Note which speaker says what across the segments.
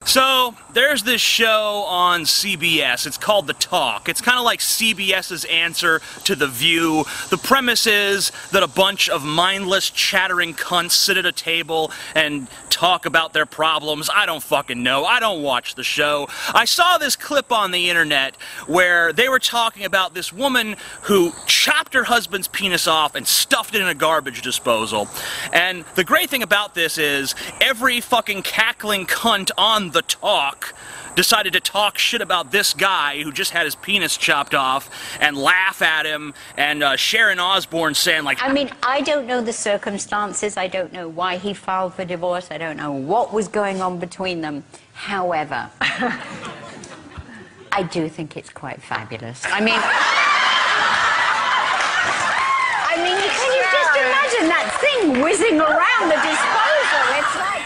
Speaker 1: So, there's this show on CBS. It's called The Talk. It's kind of like CBS's answer to The View. The premise is that a bunch of mindless, chattering cunts sit at a table and talk about their problems. I don't fucking know. I don't watch the show. I saw this clip on the internet where they were talking about this woman who chopped her husband's penis off and stuffed it in a garbage disposal. And the great thing about this is every fucking cackling cunt on The Talk decided to talk shit about this guy who just had his penis chopped off and laugh at him, and Sharon Osbourne saying like...
Speaker 2: I mean, I don't know the circumstances, I don't know why he filed for divorce, I don't know what was going on between them. However, I do think it's quite fabulous. I mean, can you just imagine that thing whizzing around the disposal? It's like...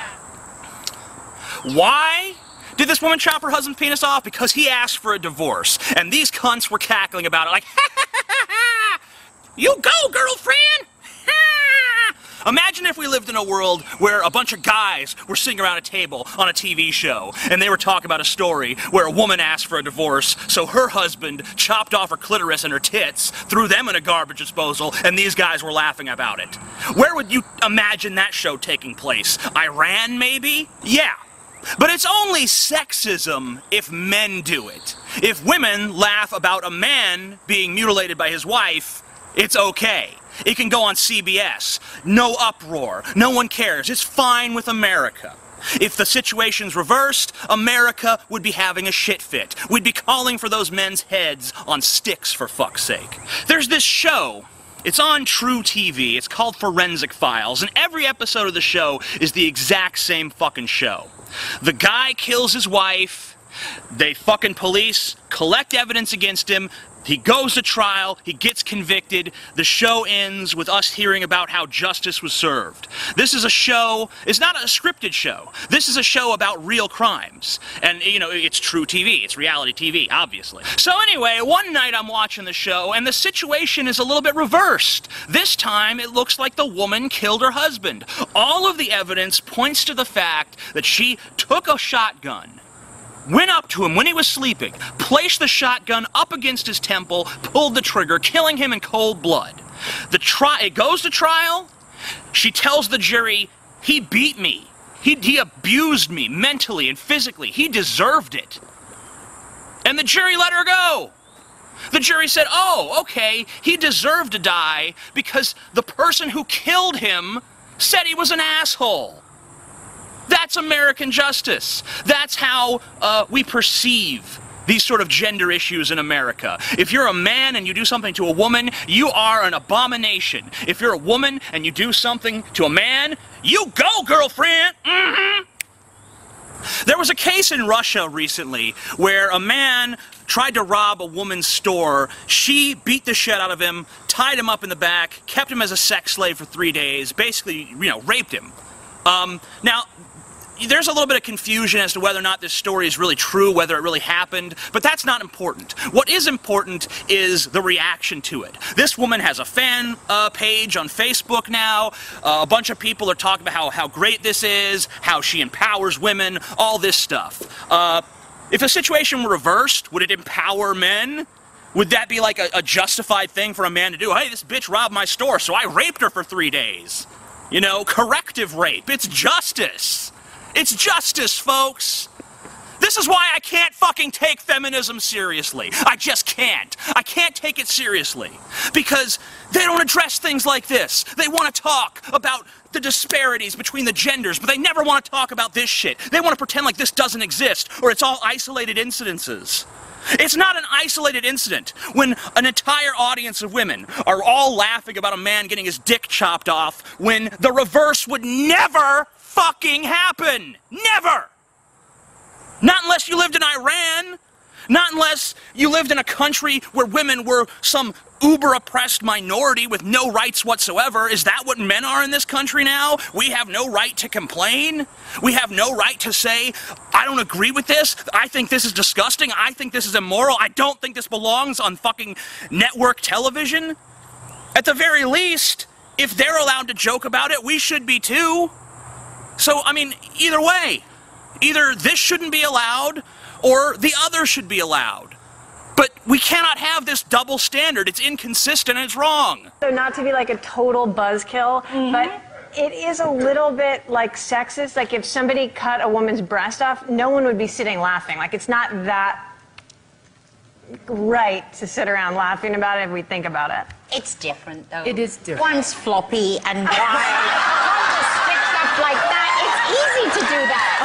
Speaker 1: Why did this woman chop her husband's penis off? Because he asked for a divorce. And these cunts were cackling about it like, ha ha ha ha ha! You go, girlfriend! Ha! Imagine if we lived in a world where a bunch of guys were sitting around a table on a TV show, and they were talking about a story where a woman asked for a divorce, so her husband chopped off her clitoris and her tits, threw them in a garbage disposal, and these guys were laughing about it. Where would you imagine that show taking place? Iran, maybe? Yeah. But it's only sexism if men do it. If women laugh about a man being mutilated by his wife, it's okay. It can go on CBS. No uproar. No one cares. It's fine with America. If the situation's reversed, America would be having a shit fit. We'd be calling for those men's heads on sticks, for fuck's sake. There's this show. It's on True TV. It's called Forensic Files, and every episode of the show is the exact same fucking show. The guy kills his wife, they fucking police collect evidence against him, he goes to trial, he gets convicted, the show ends with us hearing about how justice was served. This is a show, it's not a scripted show, this is a show about real crimes. And, you know, it's True TV, it's reality TV, obviously. So anyway, one night I'm watching the show, and the situation is a little bit reversed. This time, it looks like the woman killed her husband. All of the evidence points to the fact that she took a shotgun, went up to him when he was sleeping, placed the shotgun up against his temple, pulled the trigger, killing him in cold blood. It goes to trial. She tells the jury, he beat me. He abused me mentally and physically. He deserved it. And the jury let her go. The jury said, oh, okay, he deserved to die because the person who killed him said he was an asshole. That's American justice. That's how we perceive these sort of gender issues in America. If you're a man and you do something to a woman, you are an abomination. If you're a woman and you do something to a man, you go, girlfriend! Mm-hmm. There was a case in Russia recently where a man tried to rob a woman's store. She beat the shit out of him, tied him up in the back, kept him as a sex slave for 3 days, basically, you know, raped him. Now, there's a little bit of confusion as to whether or not this story is really true, whether it really happened, but that's not important. What is important is the reaction to it. This woman has a fan page on Facebook now. A bunch of people are talking about how great this is, how she empowers women, all this stuff. If the situation were reversed, would it empower men? Would that be like a justified thing for a man to do? Hey, this bitch robbed my store, so I raped her for 3 days. You know, corrective rape. It's justice. It's justice, folks. This is why I can't fucking take feminism seriously. I just can't. I can't take it seriously. Because they don't address things like this. They want to talk about the disparities between the genders, but they never want to talk about this shit. They want to pretend like this doesn't exist, or it's all isolated incidences. It's not an isolated incident when an entire audience of women are all laughing about a man getting his dick chopped off when the reverse would never fucking happen. Never. Not unless you lived in Iran. Not unless you lived in a country where women were some uber-oppressed minority with no rights whatsoever. Is that what men are in this country now? We have no right to complain? We have no right to say, I don't agree with this, I think this is disgusting, I think this is immoral, I don't think this belongs on fucking network television? At the very least, if they're allowed to joke about it, we should be too. So, I mean, either way, Either this shouldn't be allowed, or the other should be allowed. But we cannot have this double standard. It's inconsistent and it's wrong.
Speaker 3: So not to be like a total buzzkill, but it is a little bit like sexist. Like if somebody cut a woman's breast off, no one would be sitting laughing. Like it's not that right to sit around laughing about it if we think about it.
Speaker 2: It's different, though.
Speaker 4: It is different.
Speaker 2: One's floppy and one just sticks up like that. It's easy to do that.